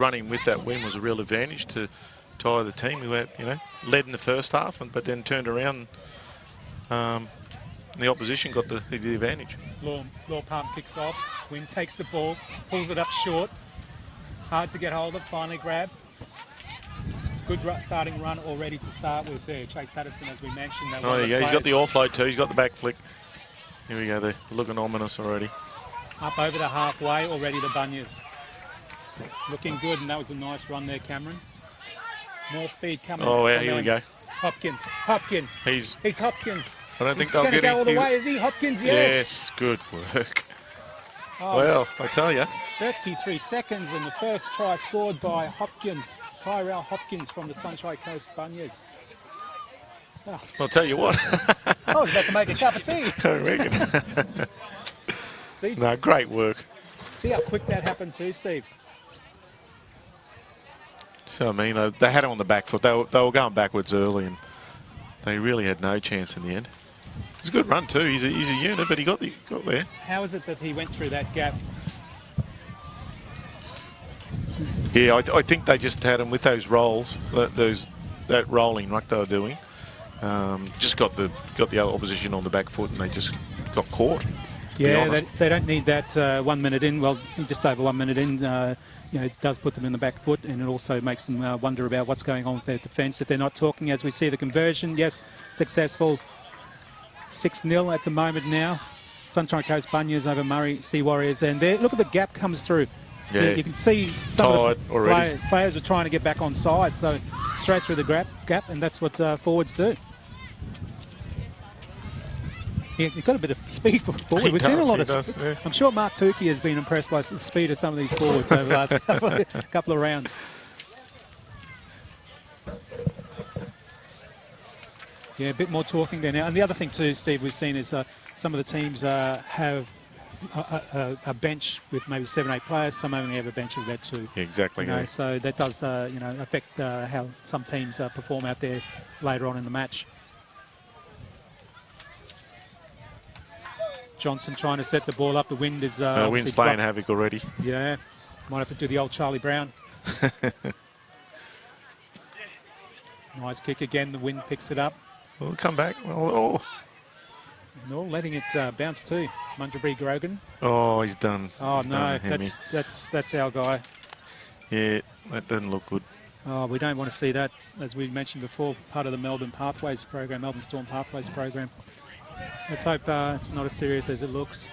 running with that win was a real advantage to either team who had, led in the first half, but then turned around. The opposition got the advantage. Floor pump kicks off. Wynn takes the ball, pulls it up short. Hard to get hold of, finally grabbed. Good starting run already to start with there. Chase Patterson, as we mentioned. Oh, yeah, he's got the offload too. He's got the back flick. Here we go. They're looking ominous already. Up over the halfway already, the Bunyas. Looking good, and that was a nice run there, Cameron. More speed coming. Oh, yeah, here we go. Hopkins. He's Hopkins. I don't think they'll get him. He's going to go all the way, is he? Hopkins, yes. Yes, good work. Oh, well, I tell you. 33 seconds, and the first try scored by Hopkins. Tyrell Hopkins from the Sunshine Coast Bunyas. Oh. I'll tell you what. I was about to make a cup of tea. I reckon. See? No, great work. See how quick that happened too, Steve? So, I mean, they had him on the back foot. They were going backwards early, and they really had no chance in the end. It's a good run too. He's a unit, but he got there. How is it that he went through that gap? Yeah, I think they just had him with those rolls, that rolling like they were doing. Just got the other opposition on the back foot, and they just got caught. Yeah, they don't need that 1 minute in. Well, just over 1 minute in, it does put them in the back foot, and it also makes them wonder about what's going on with their defence. If they're not talking, as we see the conversion, yes, successful. 6-0 at the moment now. Sunshine Coast Bunyas over Murri Sea Warriors, and there, look at the gap comes through. Yeah. You can see some of the players were trying to get back on side, so straight through the gap, and that's what forwards do. Yeah, you've got a bit of speed for forward. We've seen a lot of. Yeah. I'm sure Mark Tukey has been impressed by the speed of some of these forwards over the last couple of rounds. Yeah, a bit more talking there now. And the other thing too, Steve, we've seen is some of the teams have a bench with maybe 7 or 8 players. Some only have a bench of about 2. Yeah, exactly. You know, so that does affect how some teams perform out there later on in the match. Johnson trying to set the ball up. The wind is Wind's playing havoc already. Yeah, might have to do the old Charlie Brown. Nice kick again. The wind picks it up. We'll come back. Oh. No, letting it bounce too. Mundrabee Grogan. Oh, he's done. Oh, he's no, done that's our guy. Yeah, that doesn't look good. Oh, we don't want to see that. As we mentioned before, part of the Melbourne Storm Pathways program. Let's hope it's not as serious as it looks.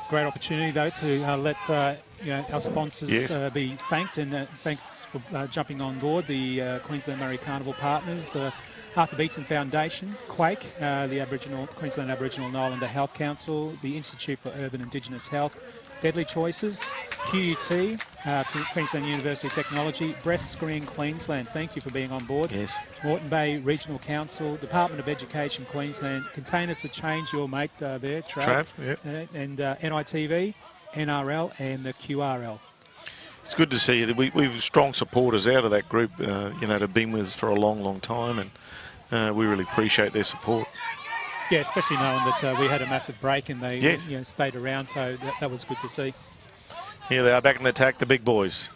Great opportunity, though, to let our sponsors be thanked, and thanks for jumping on board. The Queensland Murri Carnival partners, Arthur Beetson Foundation, Quake, the Queensland Aboriginal and Islander Health Council, the Institute for Urban Indigenous Health, Deadly Choices, QUT, Queensland University of Technology, Breast Screen Queensland, thank you for being on board. Yes. Moreton Bay Regional Council, Department of Education Queensland, Containers for Change, your mate there, Trav. Yep. And NITV, NRL and the QRL. It's good to see that we've strong supporters out of that group, that have been with us for a long, long time, and we really appreciate their support. Yeah, especially knowing that we had a massive break and they stayed around, so that was good to see. Here they are back in the attack, the big boys.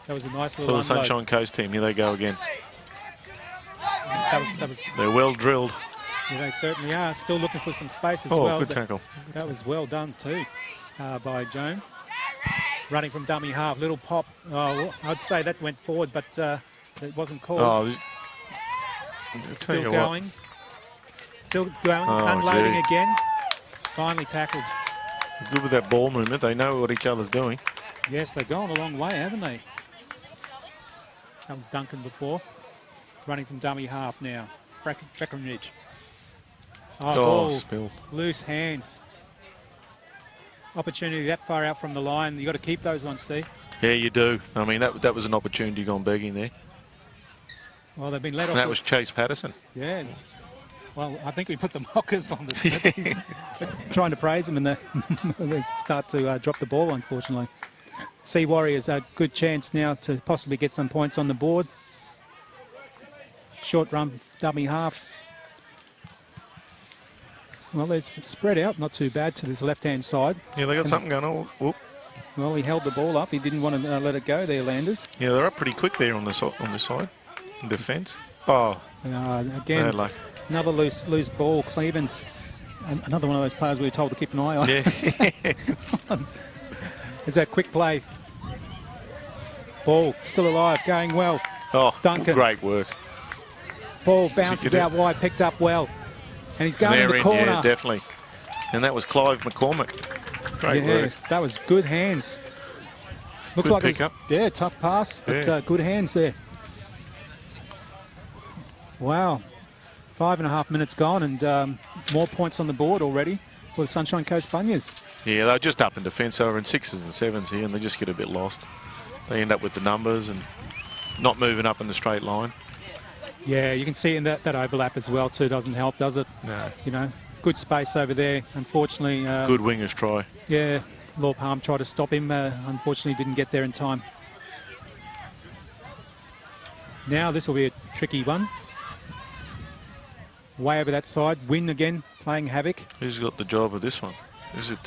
That was a nice little For the Sunshine Coast team, here they go again. They're well drilled. Yeah, they certainly are. Still looking for some space as well. well. Oh, good tackle. That was well done too by Joan. Running from dummy half, little pop. Oh, I'd say that went forward, but it wasn't called. Oh, still going. Still going, unloading again. Finally tackled. Good with that ball movement. They know what each other's doing. Yes, they've gone a long way, haven't they? That was Duncan before. Running from dummy half now. Breckenridge. Oh, spill. Loose hands. Opportunity that far out from the line. You've got to keep those ones, Steve. Yeah, you do. I mean, that was an opportunity gone begging there. Well, they've been let off. And that was Chase Patterson. Yeah. Well, I think we put the mockers on the trying to praise them, and they start to drop the ball, unfortunately. Sea Warriors a good chance now to possibly get some points on the board. Short run, dummy half. Well, it's spread out, not too bad to this left-hand side. Yeah, they got something going on. Whoop. Well, he held the ball up. He didn't want to let it go there, Landers. Yeah, they're up pretty quick there on this side, in defence. Oh, again, bad luck. another loose ball. Cleveland's another one of those players we were told to keep an eye on. Yeah. Is that quick play? Ball still alive, going well. Oh, Duncan. great work. Ball bounces out wide, picked up well. And he's going in the corner. Yeah, definitely. And that was Clive McCormick. Great work. That was good hands. Looks good like it's tough pass, but good hands there. Wow. 5.5 minutes gone and more points on the board already for the Sunshine Coast Bunyas. Yeah, they're just up in defence over in 6s and 7s here, and they just get a bit lost. They end up with the numbers and not moving up in the straight line. Yeah, you can see in that overlap as well too. Doesn't help, does it? No. You know, good space over there. Unfortunately, good wingers try. Yeah, Law Palm tried to stop him. Unfortunately, didn't get there in time. Now this will be a tricky one. Way over that side. Win again, playing havoc. Who's got the job of this one? Is it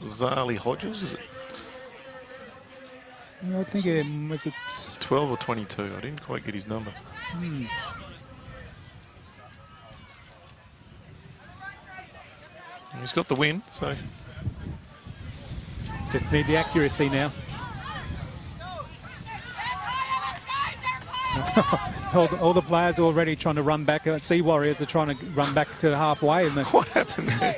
Zali Hodges? Is it? No, I think was it 12 or 22? I didn't quite get his number. He's got the win, so just need the accuracy now. all the players are already trying to run back. Sea Warriors are trying to run back to halfway. And what happened there?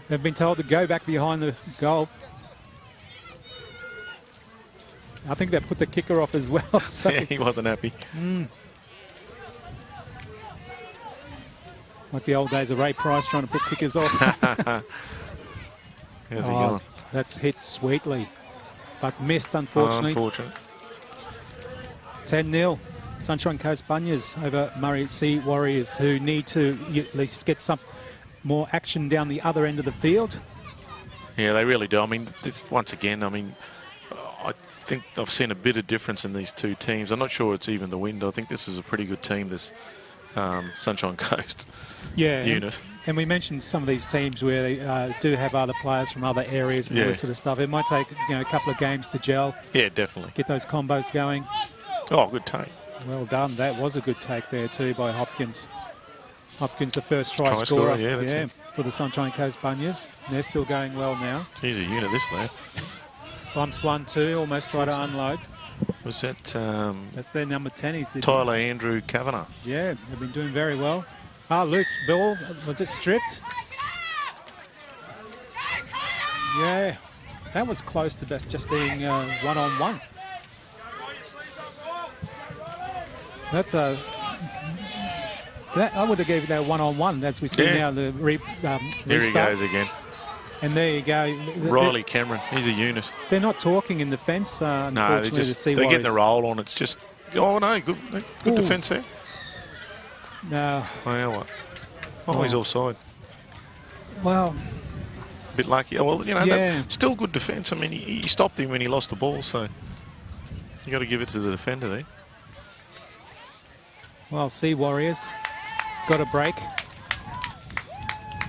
They've been told to go back behind the goal. I think they put the kicker off as well. So. Yeah, he wasn't happy. Like the old days of Ray Price trying to put kickers off. How's he going? That's hit sweetly, but missed, unfortunately. Unfortunate. 10-0. Sunshine Coast Bunyas over Murri Sea Warriors, who need to at least get some more action down the other end of the field. Yeah, they really do. I mean, once again, I think I've seen a bit of difference in these two teams. I'm not sure it's even the wind. I think this is a pretty good team, this Sunshine Coast unit. And we mentioned some of these teams where they do have other players from other areas and all this sort of stuff. It might take a couple of games to gel. Yeah, definitely. Get those combos going. Oh, good take. Well done. That was a good take there too by Hopkins. Hopkins, the first try scorer. Yeah, for the Sunshine Coast Bunyas. And they're still going well now. He's a unit, this lad. Bumps 1-2, almost try to unload. Was that... that's their number 10. He's Tyler Andrew Kavanagh. Yeah, they've been doing very well. Loose ball. Was it stripped? Yeah, that was close to just being one-on-one. That's I would have gave that one-on-one, as we see now. The Here he goes again. And there you go. Riley Cameron, he's a unit. They're not talking in defence, unfortunately. No, they're getting the roll on. It's just, good defence there. No. Oh, yeah, what? Oh, he's offside. Well, a bit lucky. Oh, well, still good defence. I mean, he stopped him when he lost the ball, so you got to give it to the defender there. Well, Sea Warriors got a break.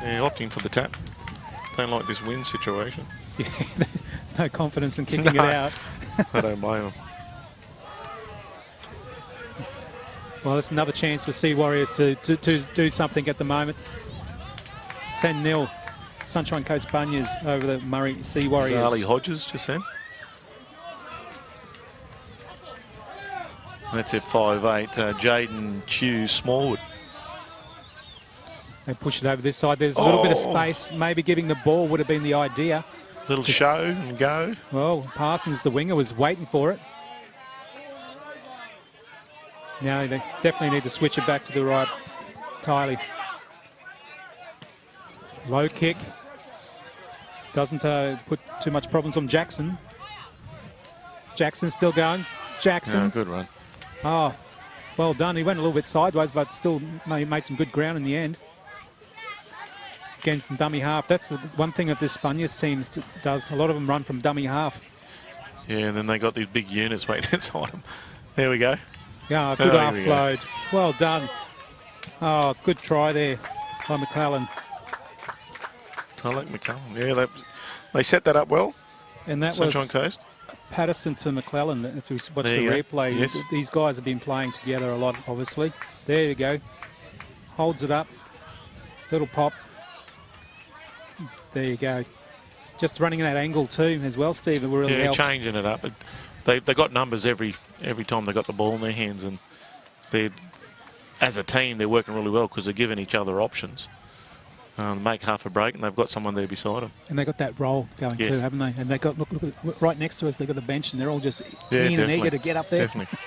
Yeah, opting for the tap. Don't like this win situation. Yeah, no confidence in kicking it out. I don't blame them. Well, it's another chance for Sea Warriors to do something at the moment. 10-0. Sunshine Coast Bunyas over the Murri Sea Warriors. Zali Hodges just then. That's at 5'8". Jaden Chew Smallwood. They push it over this side. There's a little bit of space. Maybe giving the ball would have been the idea. Little show and go. Well, Parsons, the winger, was waiting for it. Now they definitely need to switch it back to the right. Tiley. Low kick. Doesn't put too much problems on Jackson. Jackson's still going. Jackson. Good run. Oh, well done. He went a little bit sideways, but still made some good ground in the end. Again from dummy half. That's the one thing that this Bunyas team does. A lot of them run from dummy half. Yeah, and then they got these big units waiting inside them. There we go. Yeah, good offload. Well done. Oh, good try there by McClellan. I like McClellan. Yeah, They set that up well, And that Sunshine was Coast. Patterson to McClellan. If you watch There the you go. replay, Yes. these guys have been playing together a lot, obviously. There you go. Holds it up. Little pop. There you go. Just running that angle too as well, Steve. It really Yeah, helped. changing it up. They got numbers every time they got the ball in their hands, and as a team they're working really well because they're giving each other options. Make half a break, and they've got someone there beside them. And they got that roll going Yes. too, haven't they? And they got look right next to us. They got the bench, and they're all just keen and definitely. eager to get up there. Definitely.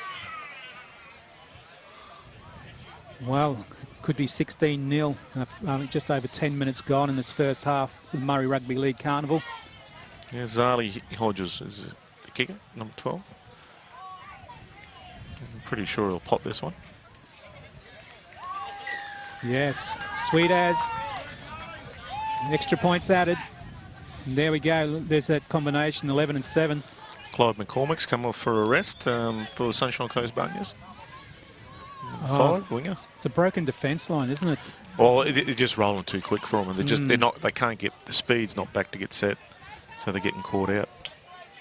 Well, it could be 16-0. Just over 10 minutes gone in this first half of the Murri Rugby League Carnival. Yeah, Zali Hodges is the kicker, number 12. I'm pretty sure he'll pot this one. Yes, sweet as. Extra points added. And there we go. There's that combination, 11 and 7. Clive McCormick's come off for a rest for the Sunshine Coast Bunyas. Oh. 5 winger. It's a broken defence line, isn't it? Well, it's just rolling too quick for them, and they can't get the speed's not back to get set, so they're getting caught out.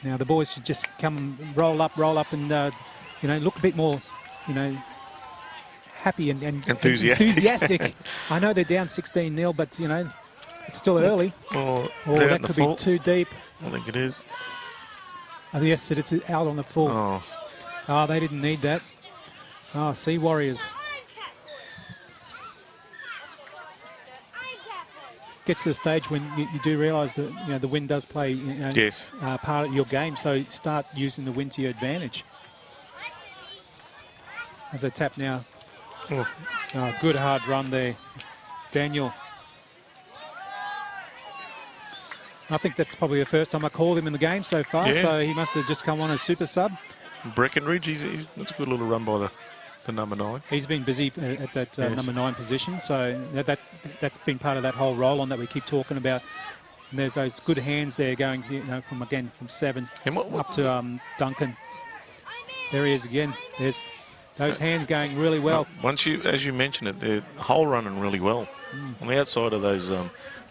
Now the boys should just come roll up, and look a bit more, happy and Enthusiastic. I know they're down 16-0, but it's still early. Oh, That could be too deep. I think it is. Oh, yes, it's out on the full. Oh, they didn't need that. Oh, Sea Warriors. Gets to the stage when you do realise that the wind does play Yes. part of your game, so start using the wind to your advantage. As they tap now. Oh. Oh, good hard run there, Daniel. I think that's probably the first time I called him in the game so far, Yeah. so he must have just come on as super sub. Breckenridge, that's a good little run by the number 9. He's been busy at that Yes. number 9 position, so that's been part of that whole roll-on that we keep talking about. And there's those good hands there going, from 7 And up to Duncan. There he is again. There's those hands going really well. Once as you mentioned it, they're hole running really well. On the outside of those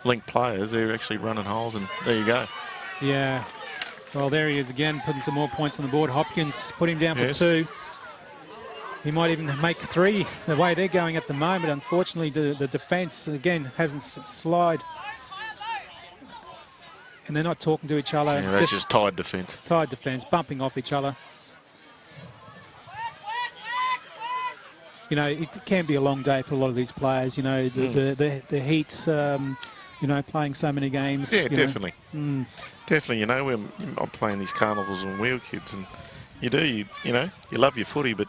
link players, they're actually running holes, and there you go. Yeah. Well, there he is again, putting some more points on the board. Hopkins put him down for 2. He might even make 3 the way they're going at the moment. Unfortunately, the defence, again, hasn't slide. And they're not talking to each other. Yeah, that's just tied defence. Tied defence, bumping off each other. It can be a long day for a lot of these players. The heats, playing so many games. Yeah, definitely. Definitely, I'm playing these carnivals when we were kids, and you love your footy, but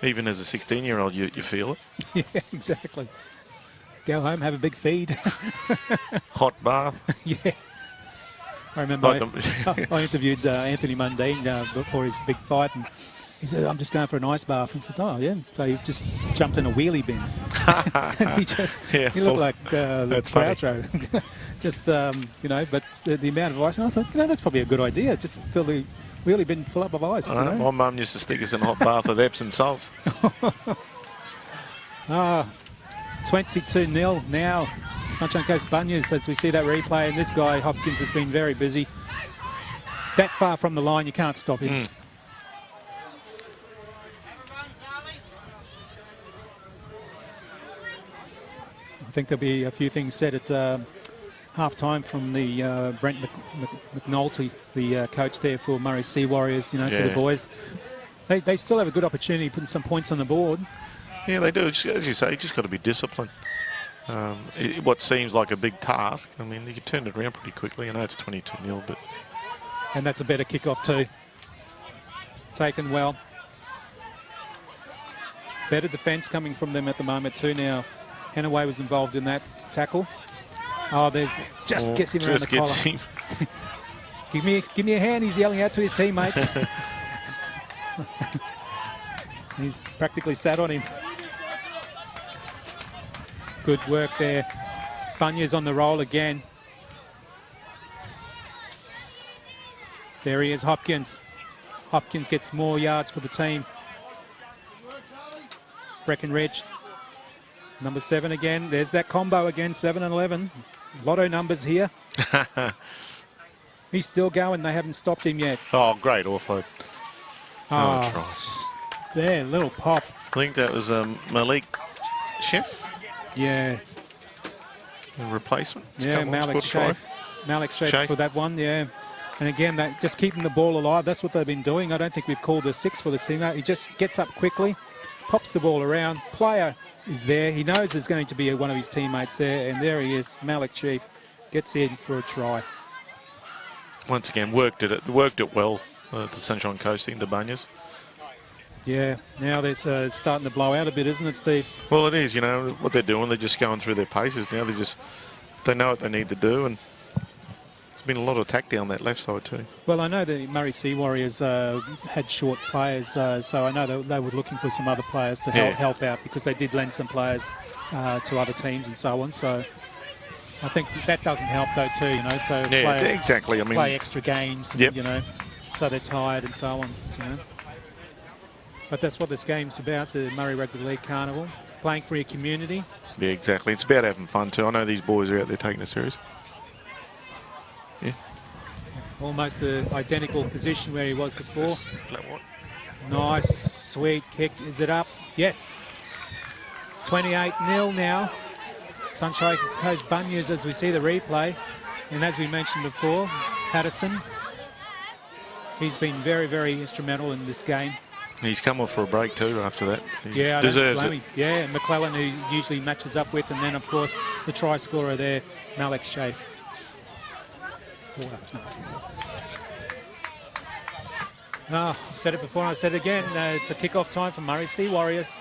even as a 16-year-old, you feel it. Yeah, exactly. Go home, have a big feed. Hot bath. Yeah. I remember I interviewed Anthony Mundine before his big fight, and he said, "I'm just going for an ice bath." And I said, "Oh, yeah." So he just jumped in a wheelie bin. And he looked like that's funny. Groucho. Just, but the amount of ice, and I thought, that's probably a good idea. Just fill the wheelie bin full up of ice. My mum used to stick us in a hot bath with Epsom salts. 22-0 now. Sunshine Coast Bunyas, as we see that replay, and this guy, Hopkins, has been very busy. That far from the line, you can't stop him. I think there'll be a few things said at half-time from the Brent McNulty, the coach there for Murri Sea Warriors, to the boys. They still have a good opportunity putting some points on the board. Yeah, they do. As you say, you just got to be disciplined. What seems like a big task, I mean, you can turn it around pretty quickly. I know it's 22-0, but... And that's a better kick-off too. Taken well. Better defence coming from them at the moment too now. Hannaway was involved in that tackle. Oh, gets him around the collar. Him. Give me a hand, he's yelling out to his teammates. He's practically sat on him. Good work there. Bunyas on the roll again. There he is, Hopkins. Hopkins gets more yards for the team. Breckenridge. Number 7 again. There's that combo again, 7 and 11. Lotto numbers here. He's still going. They haven't stopped him yet. Oh, great offload. Try. There, little pop. I think that was Malik Chef. Yeah. The replacement. Yeah, Malik Shafe. Malik Shafe for that one, yeah. And again, that just keeping the ball alive. That's what they've been doing. I don't think we've called the 6 for the team. He just gets up quickly, pops the ball around. Player is there. He knows there's going to be one of his teammates there, and there he is. Malik Shafe gets in for a try. Once again, worked it well. The Sunshine Coast thing, the Bunyas. Yeah, now it's starting to blow out a bit, isn't it, Steve? Well, it is. You know what they're doing. They're just going through their paces now. They know what they need to do, and there's been a lot of attack down that left side too. Well, I know the Murri Sea Warriors had short players, so I know they were looking for some other players to help out, because they did lend some players to other teams and so on. So I think that doesn't help though too, you know. So players exactly. I mean, play extra games, and, you know, so they're tired and so on, you know. But that's what this game's about, the Murri Rugby League Carnival, playing for your community. Yeah, exactly. It's about having fun too. I know these boys are out there taking it serious. Yeah. Almost an identical position where he was before. Nice, sweet kick. Is it up? Yes. 28-0 now. Sunshine Coast Bunyas as we see the replay. And as we mentioned before, Patterson, he's been very, very instrumental in this game. He's come off for a break too after that. He yeah, deserves it. Yeah, and McClellan, who usually matches up with, and then of course the try scorer there, Malik Shafe. I've said it before and I said it again. It's a kick-off time for Murri Sea Warriors.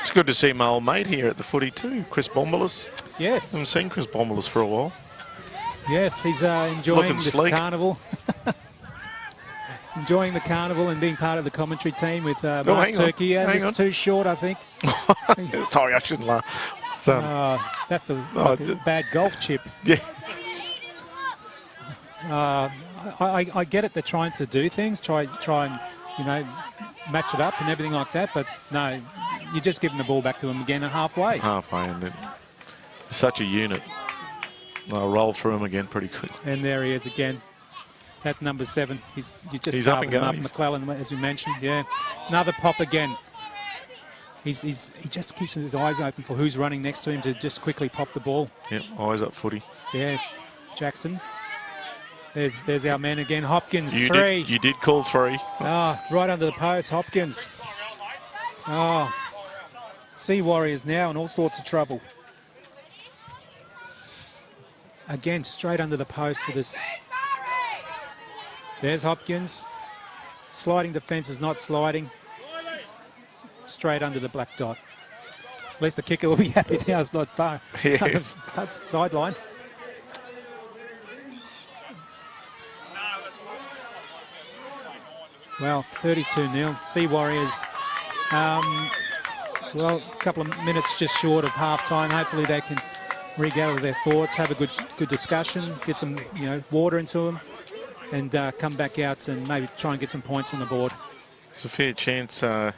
It's good to see my old mate here at the footy too, Chris Bombalis. Yes. I haven't seen Chris Bombalis for a while. Yes, he's enjoying this carnival. Enjoying the carnival and being part of the commentary team with Mark Turkey. Yeah, it's too short, I think. Sorry, I shouldn't laugh. So, that's a bad golf chip. Yeah. I get it. They're trying to do things, try and, you know, match it up and everything like that. But no, you're just giving the ball back to him again at halfway. Halfway, and then such a unit. I'll roll through him again pretty quick. And there he is again. At number 7, he's up and going. McClellan, as we mentioned, yeah. Another pop again. He just keeps his eyes open for who's running next to him to just quickly pop the ball. Yep, eyes up footy. Yeah, Jackson. There's our man again, Hopkins, you 3. You did call 3. Right under the post, Hopkins. Sea Warriors now in all sorts of trouble. Again, straight under the post for this. There's Hopkins. Sliding defence is not sliding. Straight under the black dot. At least the kicker will be happy now. It's not far. Yes. Touch the sideline. Well, 32-0. Sea Warriors. Well, a couple of minutes just short of half-time. Hopefully they can regather their thoughts, have a good discussion, get some water into them, and come back out and maybe try and get some points on the board. It's a fair chance. You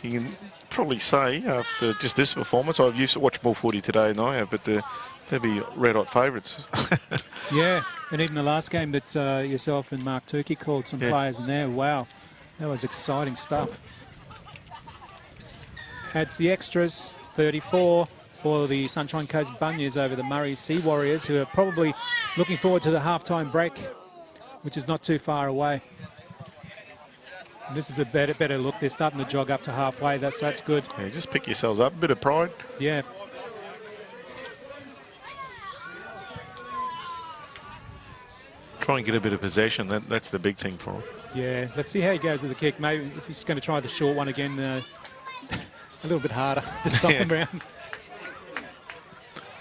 can probably say after just this performance, I've used to watch more footy today than I have, but they'd be red-hot favourites. Yeah, and even the last game that yourself and Mark Turkey called some players in there, wow, that was exciting stuff. Adds the extras, 34 for the Sunshine Coast Bunyas over the Murri Sea Warriors, who are probably looking forward to the halftime break, which is not too far away. And this is a better look. They're starting to jog up to halfway. That's good. Yeah, just pick yourselves up. A bit of pride. Yeah. Try and get a bit of possession. That's the big thing for him. Yeah. Let's see how he goes with the kick. Maybe if he's going to try the short one again, a little bit harder to stop him around.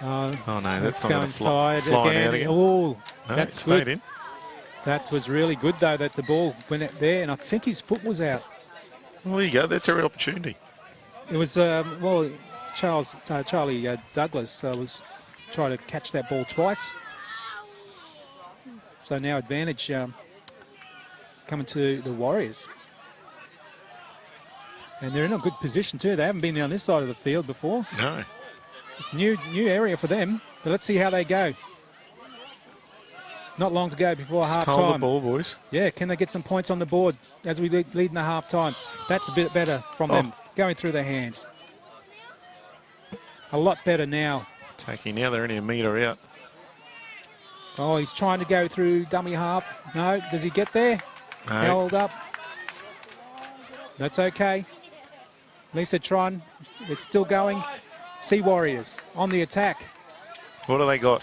Oh no, that's not going inside again. Oh, no, that's stayed good. In. That was really good though, that the ball went out there, and I think his foot was out. Well, there you go. That's every opportunity. It was Charlie Douglas was trying to catch that ball twice. So now advantage coming to the Warriors. And they're in a good position too. They haven't been on this side of the field before. No. New area for them, but let's see how they go. Not long to go before Just hold the half-time. ball, boys. Yeah, can they get some points on the board as we lead in the half-time? That's a bit better from them, going through their hands. A lot better now. Taking now, they're only a metre out. Oh, he's trying to go through dummy half. No, does he get there? No. Held up. That's okay. At least they're trying. It's still going. Sea Warriors on the attack. What do they got?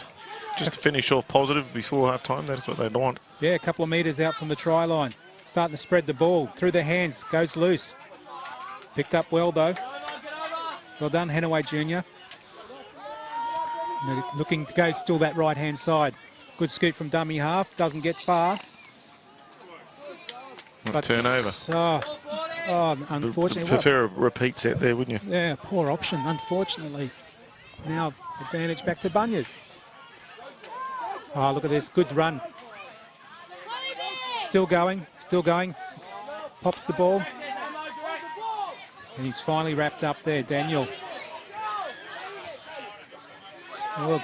Just to finish off positive before half-time, that's what they want. Yeah, a couple of metres out from the try line. Starting to spread the ball through their hands. Goes loose. Picked up well, though. Well done, Henaway Jr. Looking to go still that right-hand side. Good scoot from dummy half. Doesn't get far. But turnover. Unfortunately. Prefer repeats out there, wouldn't you? Yeah, poor option, unfortunately. Now, advantage back to Bunyas. Oh, look at this. Good run. Still going. Pops the ball. And he's finally wrapped up there, Daniel. Well,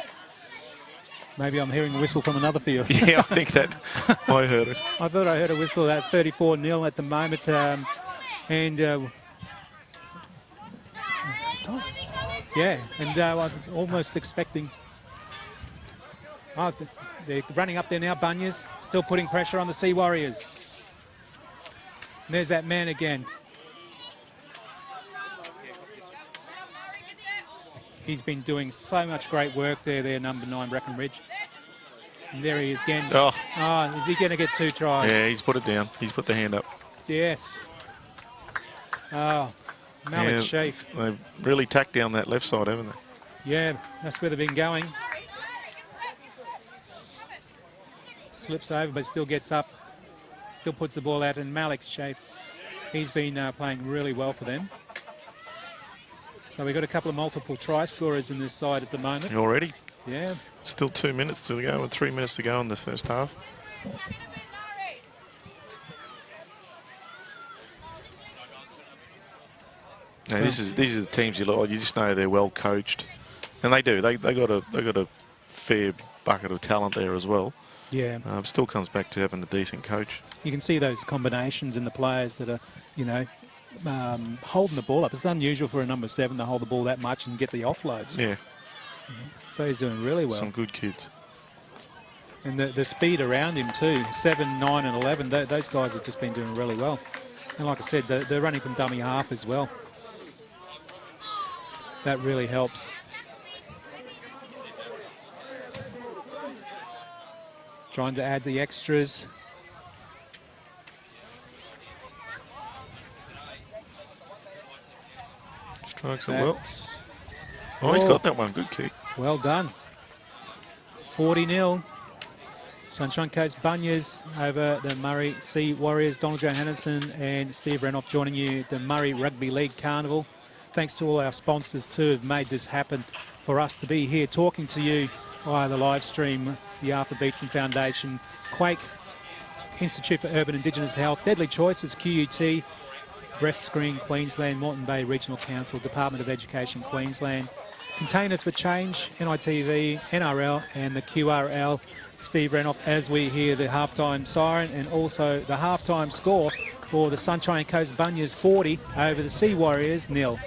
maybe I'm hearing a whistle from another field. Yeah, I think that I heard it. I thought I heard a whistle at 34-0 at the moment. Yeah, and I'm almost expecting... Oh, they're running up there now, Bunyas, still putting pressure on the Sea Warriors. And there's that man again. He's been doing so much great work there, number 9, Breckenridge. And there he is again. Oh, is he going to get 2 tries? yeah, he's put it down. He's put the hand up. Yes. Oh, Malik Sheaf. They've really tacked down that left side, haven't they? Yeah, that's where they've been going. Slips over, but still gets up. Still puts the ball out, and Malik Sheaf, he's been playing really well for them. So we've got a couple of multiple try scorers in this side at the moment. Already? Yeah. Still 2 minutes to go and 3 minutes to go in the first half. Now, these are the teams you like. You just know they're well coached, and they do. They got a fair bucket of talent there as well. Yeah. Still comes back to having a decent coach. You can see those combinations in the players that are, holding the ball up. It's unusual for a number 7 to hold the ball that much and get the offloads. Yeah. So he's doing really well. Some good kids. And the speed around him too, 7, 9 and 11, those guys have just been doing really well. And like I said, they're running from dummy half as well. That really helps. Trying to add the extras. Strikes it well. Oh, he's got that one. Good kick. Well done. 40-0. Sunshine Coast Bunyas over the Murri Sea Warriors. Donald Johannesson and Steve Renoff joining you at the Murri Rugby League Carnival. Thanks to all our sponsors too who've made this happen for us to be here talking to you via the live stream, the Arthur Beetson Foundation, Quake, Institute for Urban Indigenous Health, Deadly Choices, QUT, Breast Screen Queensland, Moreton Bay Regional Council, Department of Education Queensland, Containers for Change, NITV, NRL and the QRL. Steve Renoff as we hear the halftime siren and also the halftime score for the Sunshine Coast Bunyas 40 over the Sea Warriors 0.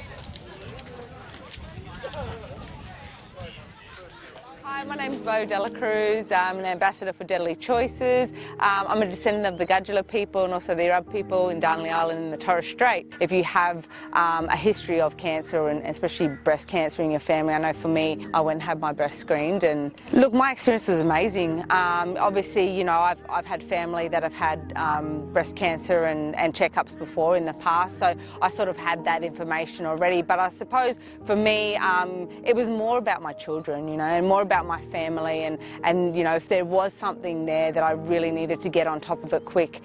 Hi, my name's Bo Dela Cruz. I'm an ambassador for Deadly Choices. I'm a descendant of the Gudula people and also the Arab people in Darnley Island in the Torres Strait. If you have a history of cancer and especially breast cancer in your family, I know for me, I went and had my breast screened and look, my experience was amazing. Obviously, I've had family that have had breast cancer and checkups before in the past, so I sort of had that information already. But I suppose for me, it was more about my children, and more about my family and if there was something there that I really needed to get on top of it quick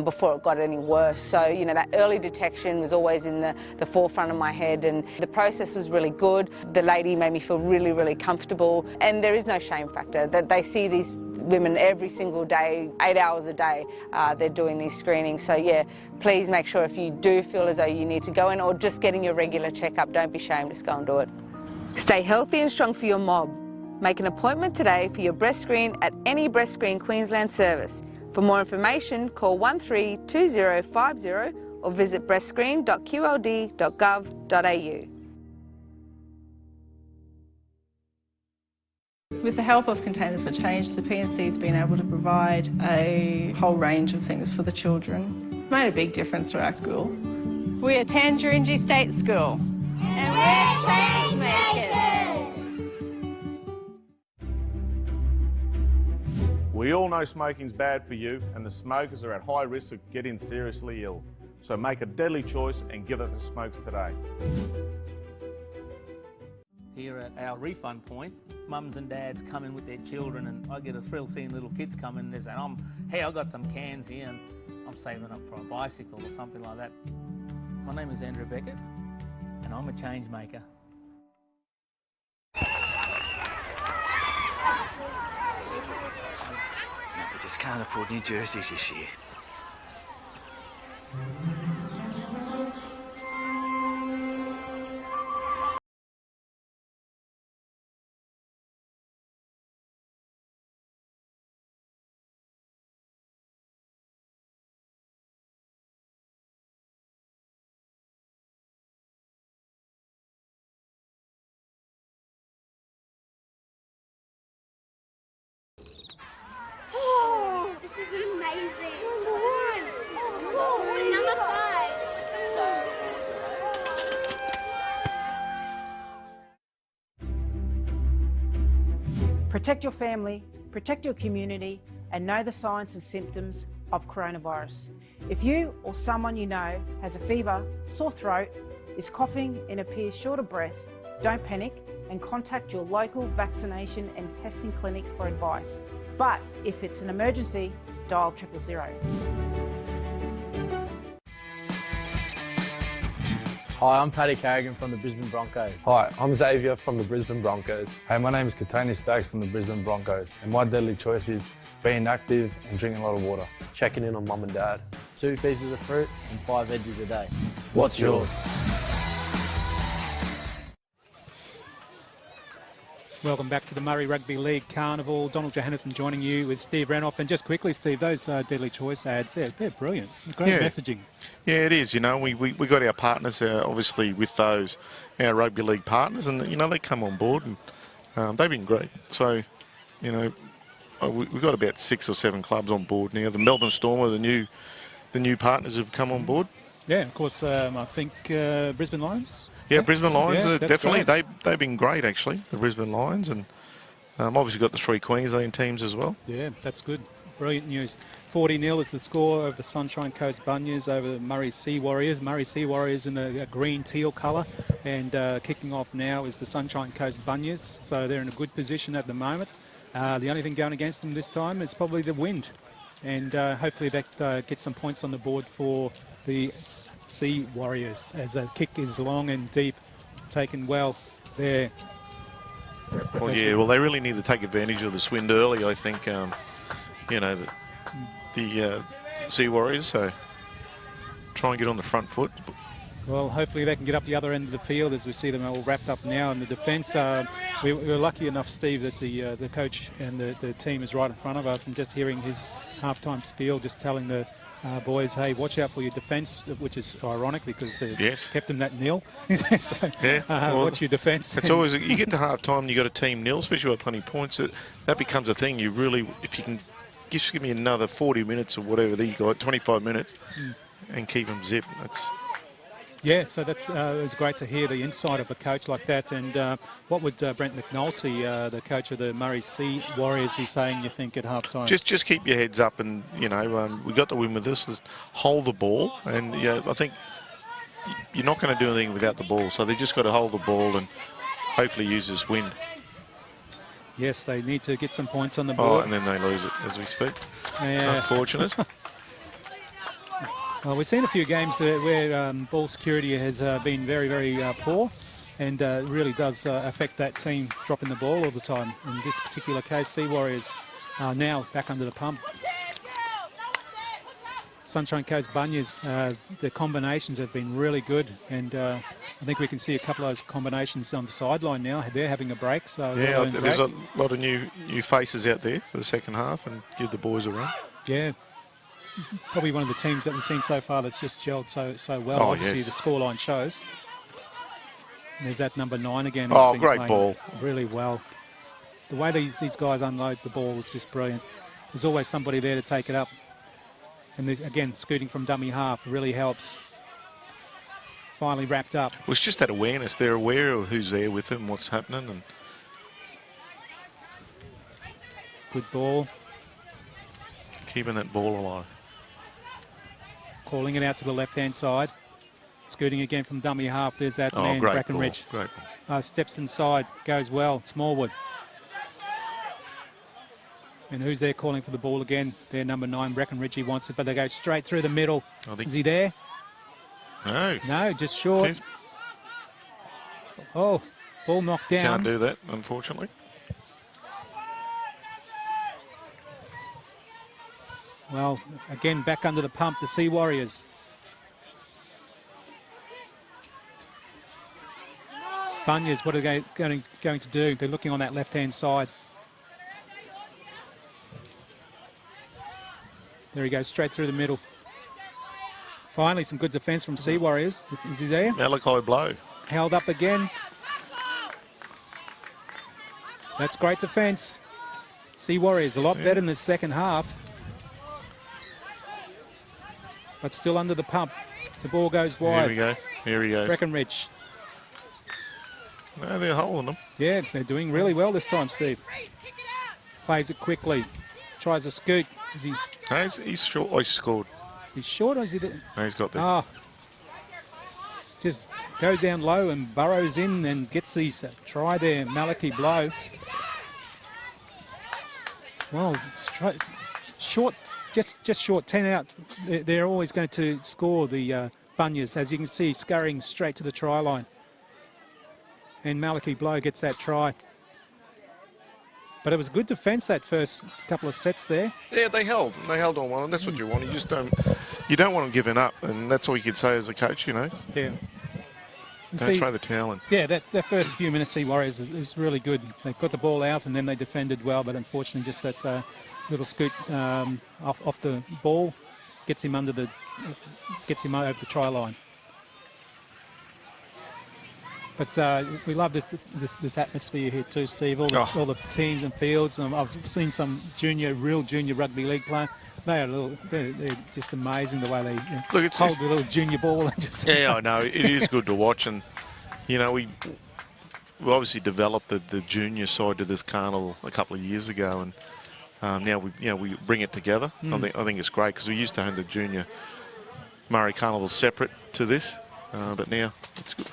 before it got any worse. So, that early detection was always in the forefront of my head, and the process was really good. The lady made me feel really, really comfortable, and there is no shame factor. That they see these women every single day, 8 hours a day, they're doing these screenings. So yeah, please make sure if you do feel as though you need to go in or just getting your regular checkup, don't be ashamed, just go and do it. Stay healthy and strong for your mob. Make an appointment today for your breast screen at any Breast Screen Queensland service. For more information, call 132050 or visit breastscreen.qld.gov.au. With the help of Containers for Change, the PNC has been able to provide a whole range of things for the children. It's made a big difference to our school. We are Tangerine State School. And we're change makers. We all know smoking's bad for you, and the smokers are at high risk of getting seriously ill. So make a deadly choice and give it to smokes today. Here at our refund point, mums and dads come in with their children, and I get a thrill seeing little kids come in and saying, hey, I've got some cans here and I'm saving up for a bicycle or something like that. My name is Andrew Beckett and I'm a change maker. We just can't afford new jerseys this year. This is amazing. Number 5. Protect your family, protect your community, and know the signs and symptoms of coronavirus. If you or someone you know has a fever, sore throat, is coughing and appears short of breath, don't panic and contact your local vaccination and testing clinic for advice. But if it's an emergency, dial 000. Hi, I'm Paddy Carrigan from the Brisbane Broncos. Hi, I'm Xavier from the Brisbane Broncos. Hey, my name is Katani Stokes from the Brisbane Broncos, and my deadly choice is being active and drinking a lot of water. Checking in on mum and dad. 2 pieces of fruit and 5 veggies a day. What's yours? Welcome back to the Murri Rugby League Carnival. Donald Johannesson joining you with Steve Ranoff. And just quickly, Steve, those Deadly Choice ads, they're brilliant. Great messaging. Yeah, it is. You know, we got our partners, obviously, with those, our rugby league partners, and, you know, they come on board and they've been great. So, you know, we've got about 6 or 7 clubs on board now. The Melbourne Storm are the new partners who've come on board. Yeah, of course, I think Brisbane Lions. Yeah, Brisbane Lions, definitely. They've been great, actually, the Brisbane Lions. And obviously got the 3 Queensland teams as well. Yeah, that's good. Brilliant news. 40-0 is the score of the Sunshine Coast Bunyas over the Murri Sea Warriors. Murri Sea Warriors in the green teal colour. And kicking off now is the Sunshine Coast Bunyas. So they're in a good position at the moment. The only thing going against them this time is probably the wind. And hopefully that gets some points on the board for the Sea Warriors, as a kick is long and deep, taken well there. Well, yeah, well, they really need to take advantage of this wind early, I think, you know, the Sea Warriors, so try and get on the front foot. Well, hopefully they can get up the other end of the field as we see them all wrapped up now in the defence. We were lucky enough, Steve, that the coach and the team is right in front of us, and just hearing his halftime spiel, just telling the boys, hey, watch out for your defence, which is ironic because they kept them that nil. So, well, watch your defence. It's always, you get to half-time and you got a team nil, especially with plenty of points, that becomes a thing. You really, if you can just give me another 40 minutes or whatever you got, 25 minutes, and keep them zipped. Yeah, so that's it was great to hear the insight of a coach like that. And what would Brent McNulty, the coach of the Murri Sea Warriors, be saying, you think, at half-time? Just keep your heads up, and, you know, we got the win with this. Just hold the ball, and, yeah, I think you're not going to do anything without the ball, so they just got to hold the ball and hopefully use this wind. Yes, they need to get some points on the board. Oh, and then they lose it as we speak. Yeah. Unfortunate. Well, we've seen a few games where ball security has been very, very poor, and really does affect that team dropping the ball all the time. In this particular case, Sea Warriors are now back under the pump. Sunshine Coast Bunyas, the combinations have been really good, and I think we can see a couple of those combinations on the sideline now. They're having a break, so Yeah, there's a lot of new faces out there for the second half, and give the boys a run. Yeah, probably one of the teams that we've seen so far that's just gelled so well. Oh, Obviously, yes. the scoreline shows. And there's that number 9 again. Oh, Been great playing ball. Really well. The way these guys unload the ball is just brilliant. There's always somebody there to take it up. And again, scooting from dummy half really helps. Finally wrapped up. Well, it's just that awareness. They're aware of who's there with them, what's happening. And Good ball. keeping that ball alive. Calling it out to the left-hand side. Scooting again from dummy half. There's that Oh, man, great Breckenridge. ball. Great ball. Steps inside. Goes well. Smallwood. And who's there calling for the ball again? Their number 9, Breckenridge. He wants it, but they go straight through the middle. Is he there? No. No, just short. Fifth. Oh, ball knocked down. Can't do that, unfortunately. Well, again, back under the pump, the Sea Warriors. Bunyas, what are they going to do? They're looking on that left-hand side. There he goes, straight through the middle. Finally, some good defence from Sea Warriors. Is he there? Malachi Blow. Held up again. That's great defence. Sea Warriors a lot better in the second half. But still under the pump. The ball goes wide. Here we go. Here he goes. Breckenridge. No, they're holding them. Yeah, they're doing really well this time, Steve. Plays it quickly. Tries to scoot. Is he? No, he's short. Oh, he scored. Is he short or is he? No, he's got that. Ah. Just goes down low and burrows in and gets his try there. Malachi Blow. Well, short, just short, 10 out. They're always going to score the Bunyas, as you can see, scurrying straight to the try line. And Malachi Blow gets that try. But it was good defence that first couple of sets there. Yeah, they held on one, and that's what you want. You don't want them giving up, and that's all you could say as a coach, you know. Yeah. Don't throw the towel in. Yeah, that first few minutes, Sea Warriors is really good. They got the ball out and then they defended well, but unfortunately just that little scoot off the ball gets him over the try line. But we love this atmosphere here too, Steve. All the teams and fields. I've seen some real junior rugby league play. They're just amazing the way they hold the little junior ball and just. Yeah, I know. It is good to watch, and you know we obviously developed the junior side to this carnival a couple of years ago, and now we bring it together. I think it's great because we used to have the junior Murri carnival separate to this, but now it's good.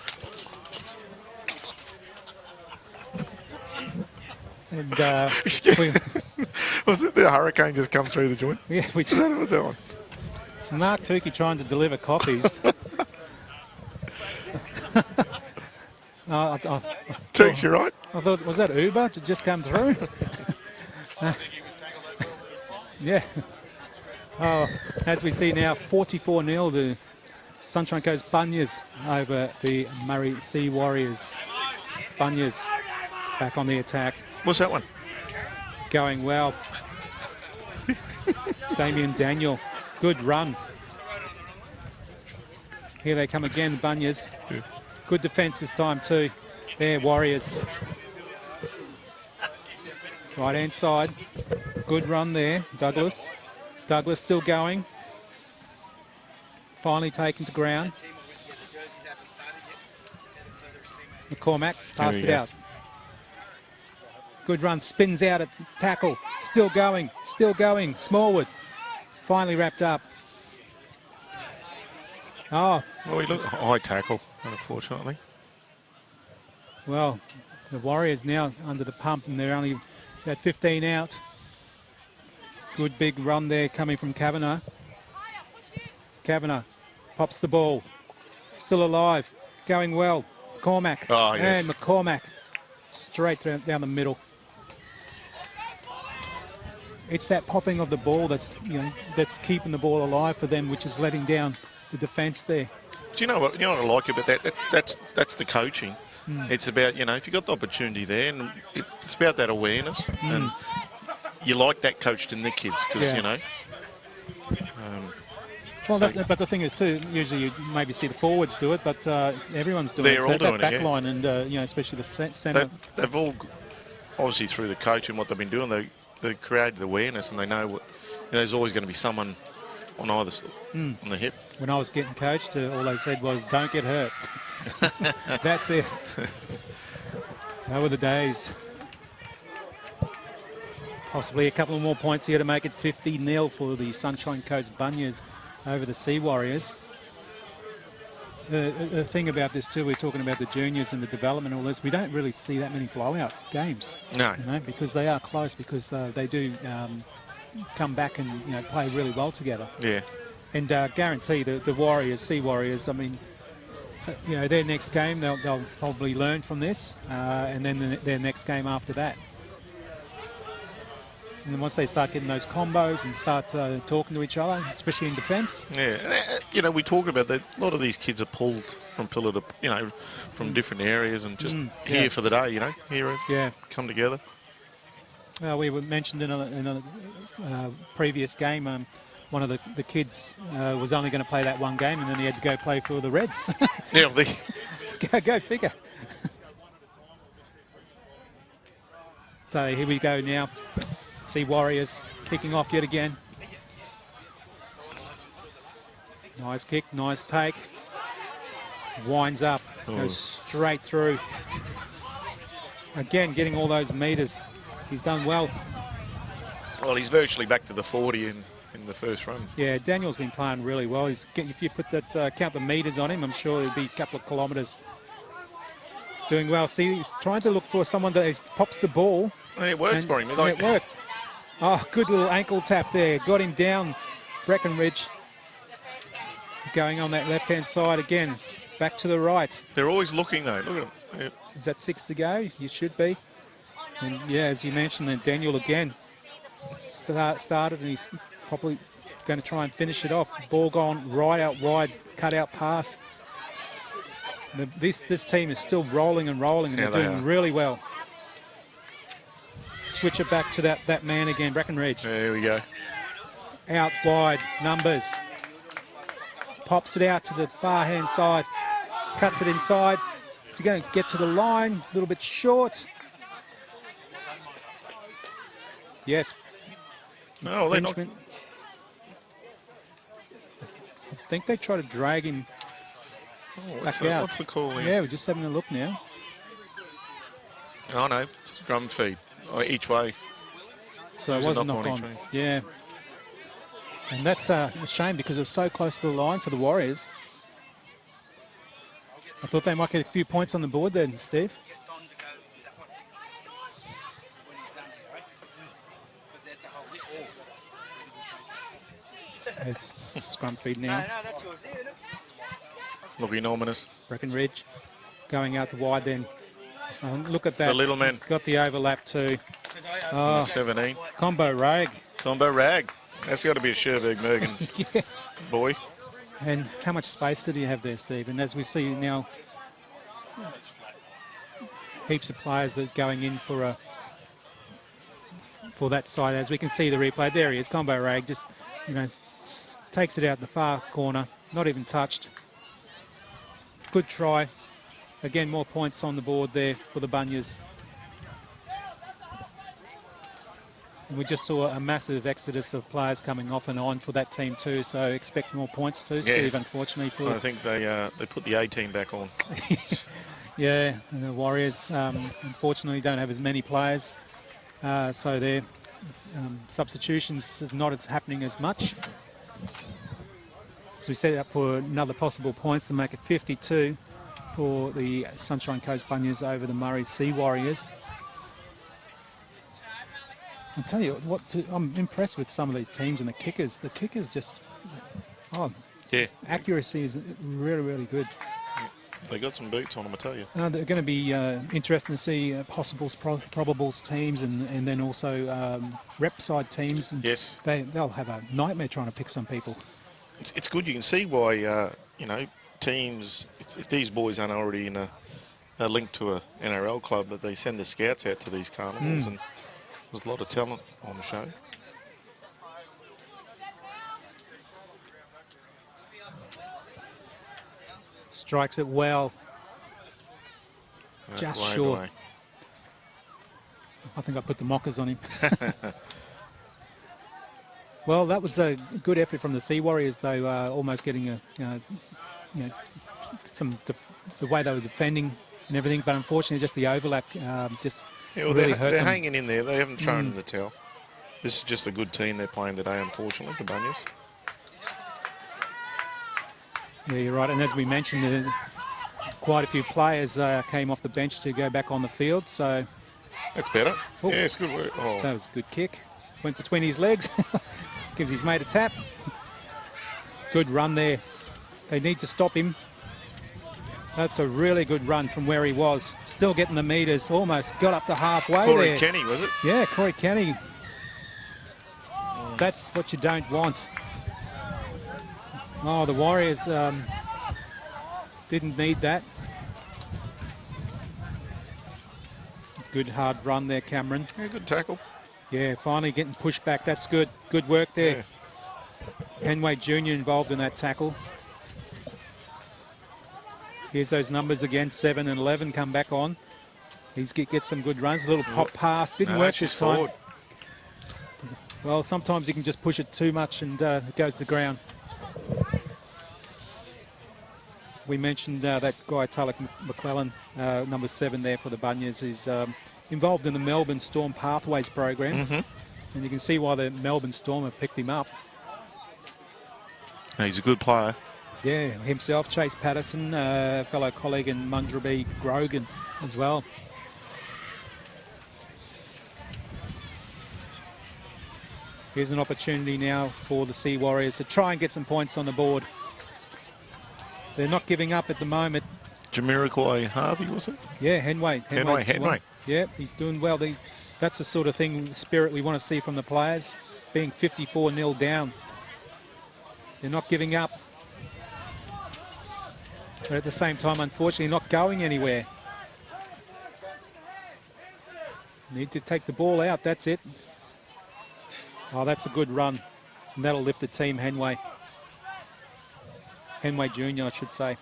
And was it the hurricane just come through the joint? Yeah, was that one? Mark Tukey trying to deliver coffees. Tukes, you right? I thought, was that Uber to just come through? Yeah. Oh, as we see now, 44-0 the Sunshine Coast Bunyas over the Murri Sea Warriors. Bunyas back on the attack. What's that one? Going well. Damien Daniel, good run. Here they come again, the Bunyas. Good defence this time too. There, Warriors. Right hand side. Good run there, Douglas. Douglas still going. Finally taken to ground. McCormack passed it out. Good run, spins out at tackle. Still going, still going. Smallwood finally wrapped up. Oh. Well, he looked high tackle, unfortunately. Well, the Warriors now under the pump and they're only at 15 out. Good big run there coming from Kavanagh. Kavanagh pops the ball. Still alive, going well. McCormack. Oh, yes. And McCormack straight down the middle. it's that popping of the ball that's that's keeping the ball alive for them, which is letting down the defence there. Do you know what? You know what I like about that? That's the coaching. It's about, if you've got the opportunity there, and it's about that awareness, and you like that coached in the kids because Well, but the thing is too, usually you maybe see the forwards do it, but everyone's doing it. They're all doing that it, back line and especially the centre. They've all, obviously through the coach and what they've been doing, they've created awareness, and they know what there's always going to be someone on either side, on the hip. When I was getting coached, all they said was, "Don't get hurt." That's it. Those were the days. Possibly a couple more points here to make it 50-0 for the Sunshine Coast Bunyas over the Sea Warriors. The thing about this too, we're talking about the juniors and the development and all this, we don't really see that many blowouts games. No. Because they are close, because they do come back and play really well together. Yeah. And guarantee the Warriors, Sea Warriors, I mean, their next game, they'll probably learn from this, and then their next game after that. And then once they start getting those combos and start talking to each other, especially in defence. Yeah, we talk about that. A lot of these kids are pulled from pillar to, from different areas and just here for the day, here, come together. We were mentioned in a previous game, one of the kids was only going to play that one game, and then he had to go play for the Reds. Go figure. So here we go now. Sea Warriors kicking off yet again. Nice kick, nice take. Winds up, goes straight through. Again, getting all those metres. He's done well. Well, he's virtually back to the 40 in the first run. Yeah, Daniel's been playing really well. If you put that count the metres on him, I'm sure it'll be a couple of kilometres. Doing well. See, he's trying to look for someone that pops the ball. And it works for him. It worked. Oh, good little ankle tap there. Got him down. Breckenridge going on that left-hand side again. Back to the right. They're always looking, though. Look at them. Yep. Is that 6 to go? You should be. And, as you mentioned, then Daniel again started, and he's probably going to try and finish it off. Ball gone right out wide, cut-out pass. This team is still rolling and rolling, and they're doing really well. Switch it back to that man again, Breckenridge. There we go. Out wide, Numbers. Pops it out to the far-hand side. Cuts it inside. Is he going to get to the line? A little bit short. Yes. No, they're not. I think they try to drag him back out. What's the call here? Yeah, we're just having a look now. Oh, no. Scrum feed. Each way. So it was a knock on. Yeah. And that's a shame because it was so close to the line for the Warriors. I thought they might get a few points on the board then, Steve. It's scrum feed now. Looking ominous. Breckenridge going out the wide then. Look at that. The little man. Got the overlap too. 17. Combo rag. Combo rag. That's got to be a Sherberg Mergen boy. And how much space did he have there, Steve? And as we see now, heaps of players are going in for that side. As we can see the replay, there he is. Combo rag just, takes it out the far corner. Not even touched. Good try. Again, more points on the board there for the Bunyas. And we just saw a massive exodus of players coming off and on for that team too, so expect more points too, Steve, unfortunately. I think they put the A team back on. Yeah, and the Warriors unfortunately don't have as many players, so their substitutions is not as happening as much. So we set up for another possible points to make it 52 for the Sunshine Coast Bunyas over the Murri Sea Warriors. I'll tell you what, I'm impressed with some of these teams and the kickers. The kickers just, accuracy is really, really good. they got some beats on them, I tell you. They're going to be interesting to see possibles, probables teams, and then also rep side teams. And yes. They'll have a nightmare trying to pick some people. It's good. You can see why, you know, teams, if these boys aren't already in a link to a NRL club, but they send the scouts out to these carnivals, and there's a lot of talent on the show. Strikes it well. Just short. Away. I think I put the mockers on him. Well, that was a good effort from the Sea Warriors, though, almost getting the way they were defending and everything, but unfortunately, just the overlap really hurt they're them. hanging in there. They haven't thrown in the towel. This is just a good team they're playing today, unfortunately, the Bunyas. Yeah, you're right. And as we mentioned, quite a few players came off the bench to go back on the field. So that's better. Yeah, it's good work. Oh. That was a good kick. Went between his legs. Gives his mate a tap. Good run there. They need to stop him. That's a really good run from where he was. Still getting the metres. Almost got up to halfway Corey there. Kenny, was it? Yeah, Corey Kenny. That's what you don't want. Oh, the Warriors didn't need that. Good hard run there, Cameron. Yeah, good tackle. Yeah, finally getting pushed back. That's good. Good work there. Yeah. Henway Jr. involved in that tackle. Here's those numbers again, 7 and 11 come back on. He's get some good runs. A little pop pass. Didn't work this time. Forward. Well, sometimes you can just push it too much and it goes to the ground. We mentioned that guy, Tyler McClellan, number 7 there for the Bunyas, is involved in the Melbourne Storm Pathways program. And you can see why the Melbourne Storm have picked him up. He's a good player. Yeah, himself, Chase Patterson, fellow colleague, and Mundraby Grogan as well. Here's an opportunity now for the Sea Warriors to try and get some points on the board. They're not giving up at the moment. Jamiroquai Harvey, was it? Yeah, Henway. Henway. Yeah, he's doing well. That's the sort of spirit we want to see from the players, being 54-0 down. They're not giving up. But at the same time, unfortunately, not going anywhere. Need to take the ball out, that's it. Oh, that's a good run. And that'll lift the team, Henway. Henway Jr., I should say.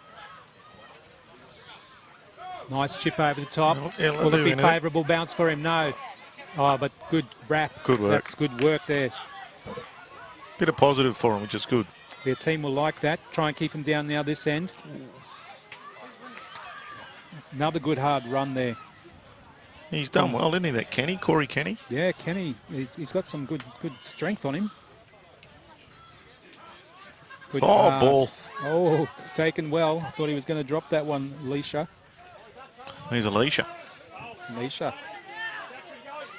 Nice chip over the top. Will it be favourable bounce for him? No. Oh, but good wrap. Good work. That's good work there. Bit of positive for him, which is good. Their team will like that. Try and keep him down now this end. Another good hard run there. He's done well, isn't he, that Kenny? Corey Kenny? Yeah, Kenny. He's got some good strength on him. Good pass. Ball. Oh, taken well. I thought he was going to drop that one, Leisha. He's Alicia.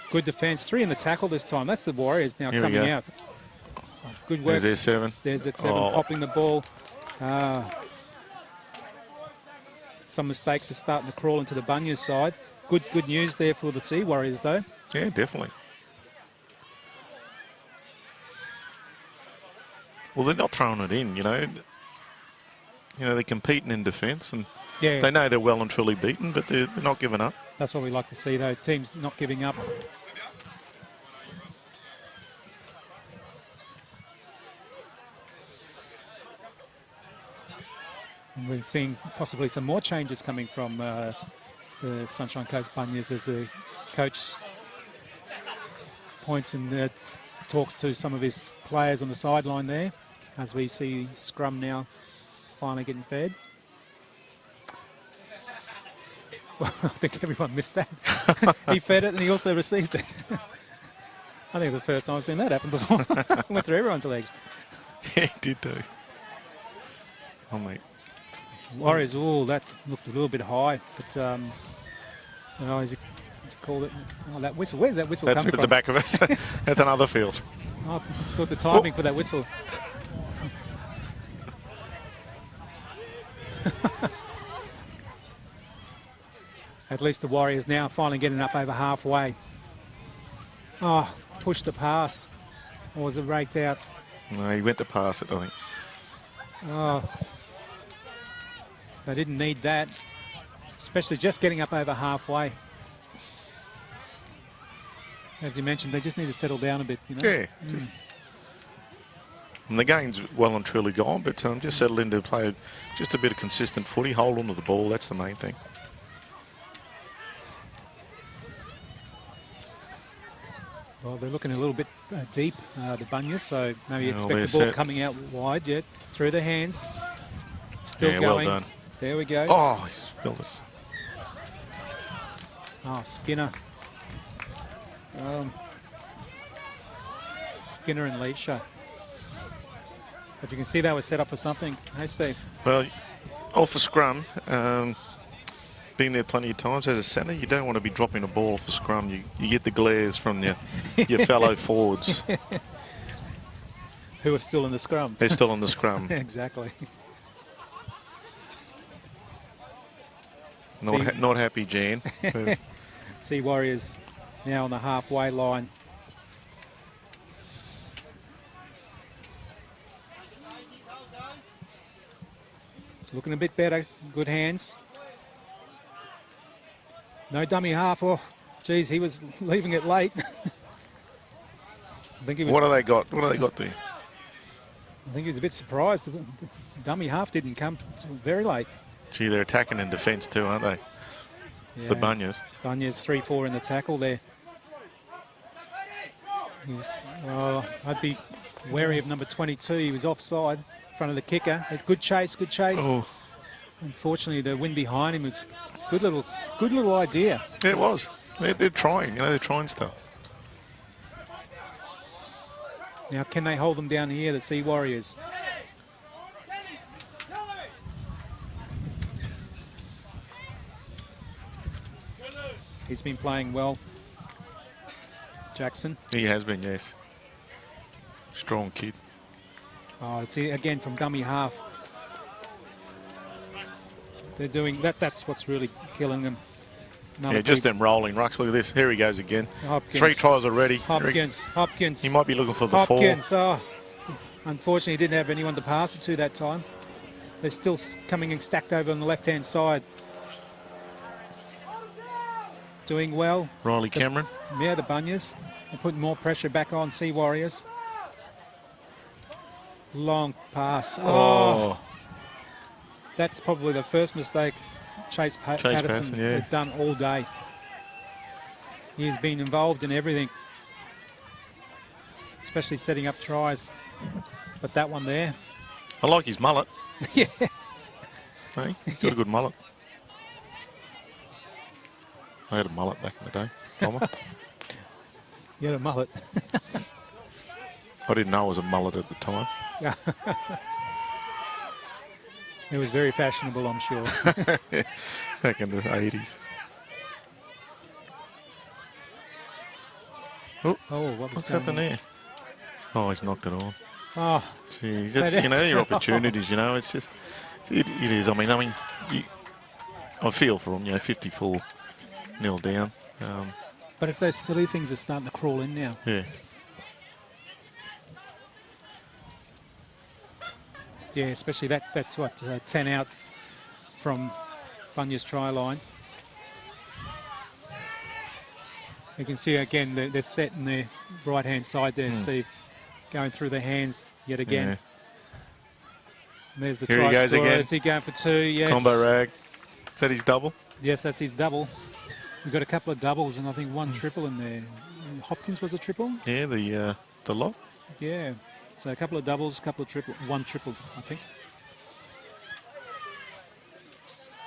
Good defence. 3 in the tackle this time. That's the Warriors now coming out. Good work. There's their 7. There's that 7 popping the ball. Some mistakes are starting to crawl into the Bunyas side. Good news there for the Sea Warriors, though. Yeah, definitely. Well, they're not throwing it in, you know. They're competing in defence, and they know they're well and truly beaten, but they're not giving up. That's what we like to see, though. Teams not giving up. And we're seeing possibly some more changes coming from the Sunshine Coast Bunyas as the coach points and talks to some of his players on the sideline there, as we see scrum now finally getting fed. Well, I think everyone missed that. He fed it and he also received it. I think it's the first time I've seen that happen before. Went through everyone's legs. Yeah, he did too. Oh, mate. Warriors, that looked a little bit high, but is it called it? Oh, that whistle. Where's that whistle coming from? That's at the back of us. That's another field. I thought the timing for that whistle. At least the Warriors now finally getting up over halfway. Oh, pushed the pass. Or was it raked out? No, he went to pass it, I think. Oh, they didn't need that, especially just getting up over halfway. As you mentioned, they just need to settle down a bit, you know? Yeah. And the game's well and truly gone, but just settle into play just a bit of consistent footy, hold on to the ball, that's the main thing. Well, they're looking a little bit deep, the Bunyas, so maybe Oh, expect the ball coming out wide, yet through the hands. Still Yeah, going. well done. There we go. Oh, he spilled it. Oh, Skinner. Skinner and Leisha. But you can see they were set up for something. Hey, Steve. Well, off a scrum, been there plenty of times as a centre, you don't want to be dropping a ball off a scrum. You get the glares from your fellow forwards. Who are still in the scrum. They're still in the scrum. Exactly. Not happy, Jan. See Warriors now on the halfway line. It's looking a bit better. Good hands. No dummy half. Oh, geez, he was leaving it late. I think he was. What do they got? What do they got there? I think he was a bit surprised. The dummy half didn't come very late. Gee, they're attacking in defence too, aren't they? Yeah. The Bunyas. Bunyas 3-4 in the tackle there. I'd be wary of number 22. He was offside in front of the kicker. It's good chase, good chase. Oh. Unfortunately, the wind behind him. It's good little idea. Yeah, it was. They're trying. They're trying stuff. Now, can they hold them down here, the Sea Warriors? He's been playing well, Jackson. He has been, yes. Strong kid. Oh, it's again from dummy half. They're doing that. That's what's really killing them. Just them rolling rucks. Look at this. Here he goes again. Hopkins. 3 tries already. Hopkins. He might be looking for the Hopkins. 4. Oh, unfortunately, he didn't have anyone to pass it to that time. They're still coming and stacked over on the left-hand side. Doing well. Riley Cameron. The Bunyas. They're putting more pressure back on Sea Warriors. Long pass. Oh. That's probably the first mistake Chase Patterson has done all day. He's been involved in everything, especially setting up tries. But that one there. I like his mullet. Yeah. Hey, got a good mullet. I had a mullet back in the day. Bomber. You had a mullet. I didn't know it was a mullet at the time. Yeah. It was very fashionable, I'm sure. Back in the 80s. Oh, what's happened there? Oh, he's knocked it on. Oh, gee, that's, your opportunities. It's just it is. I mean, I feel for him. 54-0 down. But it's those silly things that are starting to crawl in now. Yeah. Yeah, especially that's what 10 out from Bunyas try line. You can see again they're set in the right hand side there, Steve, going through the hands yet again. Yeah. And there's the Here try he goes scorer. again. Is he going for 2? Yes. Combo rag. Is that his double? Yes, that's his double. We've got a couple of doubles and I think one triple in there. Hopkins was a triple? Yeah, the lot. Yeah. So a couple of doubles, one triple, I think.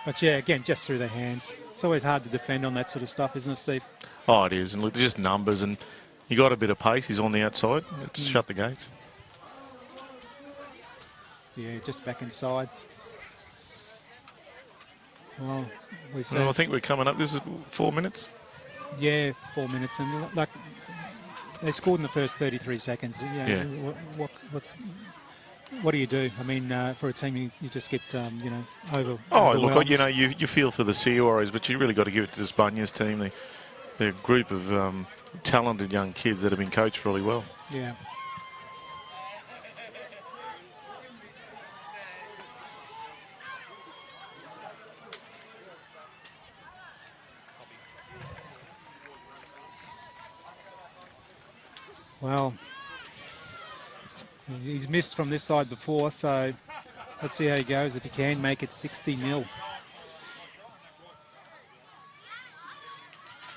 But yeah, again, just through the hands. It's always hard to defend on that sort of stuff, isn't it, Steve? Oh, it is. And look, just numbers, and you got a bit of pace. He's on the outside. Let's shut the gates. Yeah, just back inside. Well, I think we're coming up. This is 4 minutes. Yeah, 4 minutes, and like they scored in the first 33 seconds. Yeah. what do you do? I mean, for a team, you just get, you know, Oh, look, overwhelmed. you know, you feel for the Sea Warriors, but you really got to give it to this Bunyas team. They're a group of talented young kids that have been coached really well. Yeah. Well, he's missed from this side before, so let's see how he goes. If he can make it 60-0.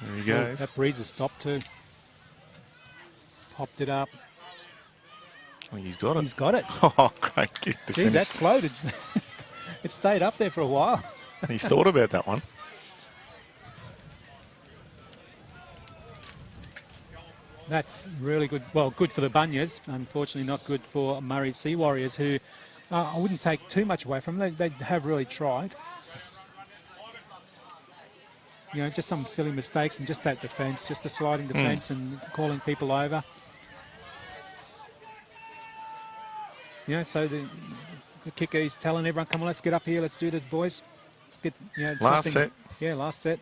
There he goes. That breeze has stopped too. Popped it up. Oh, he's got it. He's got it. Oh, great kick to Geez, finish. that floated. It stayed up there for a while. He's thought about that one. That's really good. Well, good for the Bunyas. Unfortunately, not good for Murri Sea Warriors, who I wouldn't take too much away from them. They have really tried. You know, just some silly mistakes and just that defence, just a sliding defence and calling people over. You know, so the kicker is telling everyone, come on, let's get up here, let's do this, boys. Let's get, you know, Last something. set. Yeah, last set.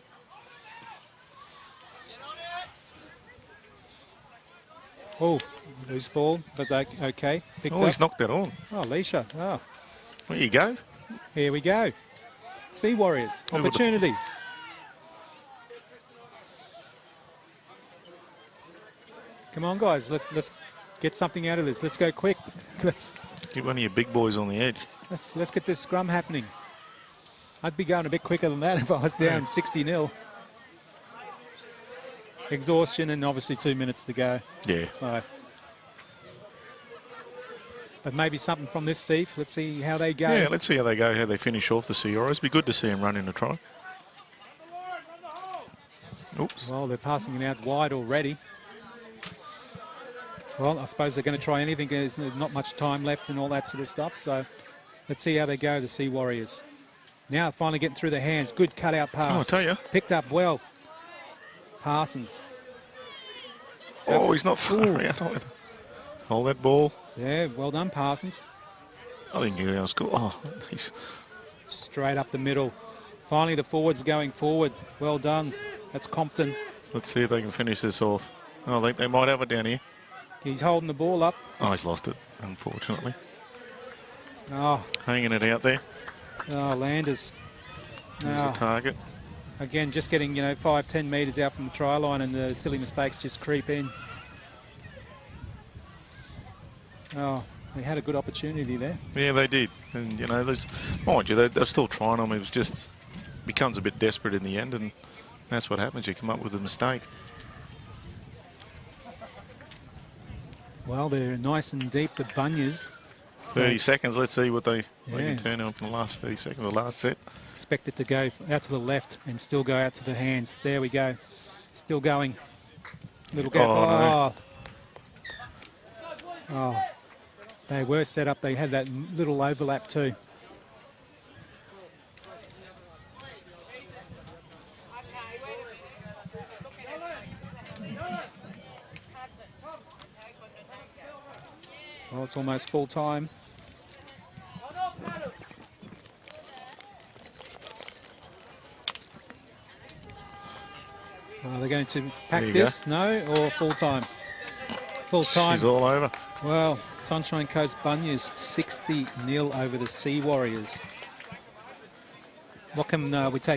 Oh, loose ball, but okay. Picked Oh, up. he's knocked that on. Oh, Leisha. Oh, There you go. here we go. Sea Warriors, Who would've- opportunity. Come on, guys. Let's get something out of this. Let's go quick. Let's Get one of your big boys on the edge. get this scrum happening. I'd be going a bit quicker than that if I was down 60-0. Exhaustion and obviously 2 minutes to go. Yeah. So, but maybe something from this, Steve. Let's see how they go. Yeah, let's see how they go, how they finish off the Sea Warriors. Be good to see them run in a try. Oops. Well, they're passing it out wide already. Well, I suppose they're going to try anything. There's not much time left and all that sort of stuff. So let's see how they go, the Sea Warriors. Now finally getting through the hands. Good cutout pass. Oh, I tell you. Picked up well. Parsons. Oh, he's not far out either. Hold that ball. Yeah, well done, Parsons. I think you're going to score. Oh, he's Straight up the middle. Finally, the forwards going forward. Well done. That's Compton. Let's see if they can finish this off. Oh, I think they might have it down here. He's holding the ball up. Oh, he's lost it, unfortunately. Oh, Hanging it out there. oh Landers. There's Oh. the target. Again, just getting, 5-10 metres out from the try line and the silly mistakes just creep in. Oh, they had a good opportunity there. Yeah, they did. And, mind you, they're still trying them. It was just becomes a bit desperate in the end, and that's what happens. You come up with a mistake. Well, they're nice and deep, the Bunyas. 30 seconds. Let's see what they Yeah. can turn on from the last 30 seconds, the last set. Expect it to go out to the left and still go out to the hands. There we go. Still going. Little gap. Oh, no. Oh. They were set up. They had that little overlap too. Well, it's almost full time. Are they going to pack There you this? No, or full time? Full time. She's all over. Well, Sunshine Coast Bunyas 60-0 over the Sea Warriors. What can we take